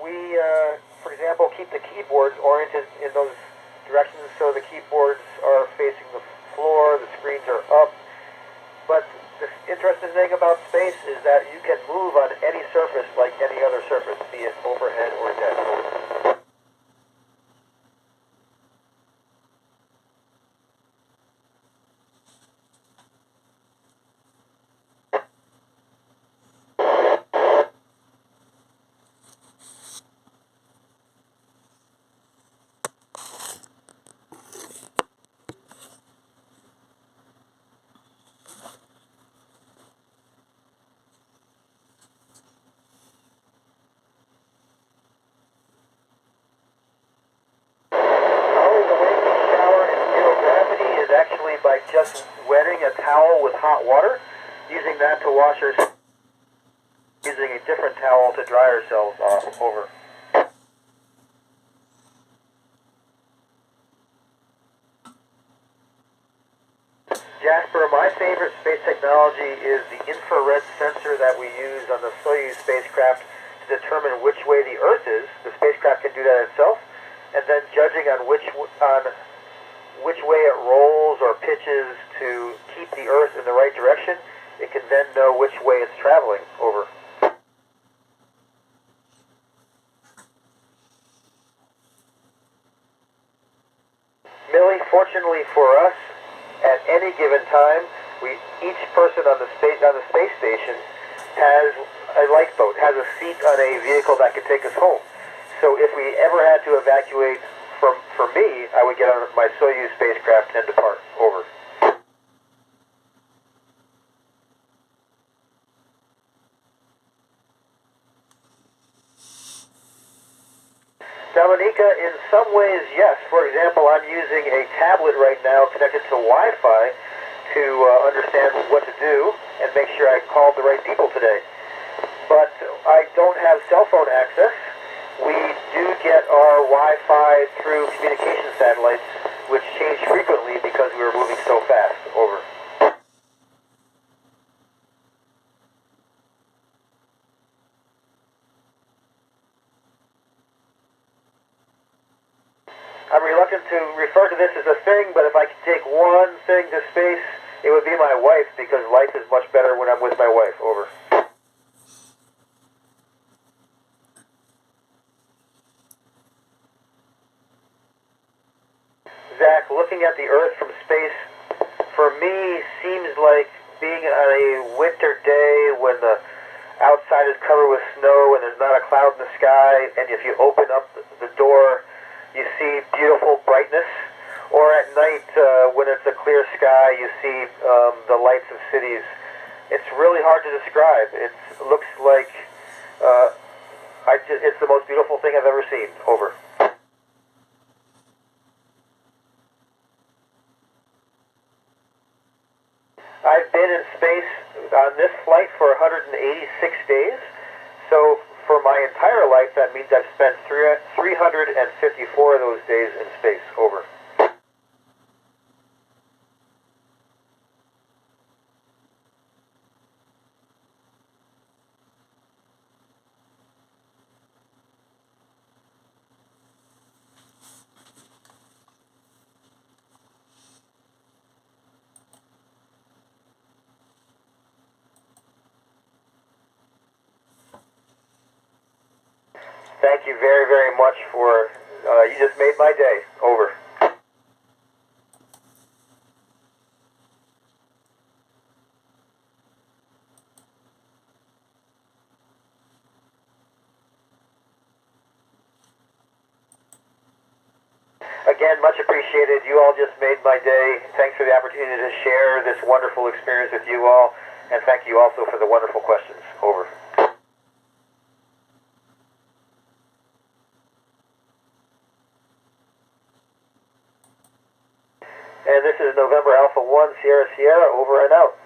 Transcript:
we, for example, keep the keyboards oriented in those directions so the keyboards are facing the floor, the screens are up. But the interesting thing about space is that you can move on any surface like any other surface, be it overhead or deck. Actually by just wetting a towel with hot water, using that to wash our, using a different towel to dry ourselves over. Jasper, my favorite space technology is the infrared sensor that we use on the Soyuz spacecraft to determine which way the Earth is. The spacecraft can do that itself, and then judging on which way it rolls or pitches to keep the Earth in the right direction, it can then know which way it's traveling over. Millie, fortunately for us, at any given time, each person on the space station has a lifeboat, has a seat on a vehicle that can take us home. So if we ever had to evacuate, for me, I would get on my Soyuz spacecraft and depart. Over. Dominica, in some ways, yes. For example, I'm using a tablet right now connected to Wi-Fi to understand what to do and make sure I called the right people today. But I don't have cell phone access. We do get our Wi-Fi through communication satellites, which change frequently because we were moving so fast. Over. I'm reluctant to refer to this as a thing, but if I could take one thing to space, it would be my wife, because life is much better when I'm with my wife. Over. Zach, looking at the Earth from space, for me, seems like being on a winter day when the outside is covered with snow and there's not a cloud in the sky, and if you open up the door, you see beautiful brightness. Or at night, when it's a clear sky, you see the lights of cities. It's really hard to describe. It looks like it's the most beautiful thing I've ever seen. Over. I've been in space on this flight for 186 days, so for my entire life that means I've spent 354 of those days in space. Over. Thank you very, very much for, you just made my day. Over. Again, much appreciated. You all just made my day. Thanks for the opportunity to share this wonderful experience with you all, and thank you also for the wonderful questions. Over. And this is November Alpha 1 Sierra Sierra, over and out.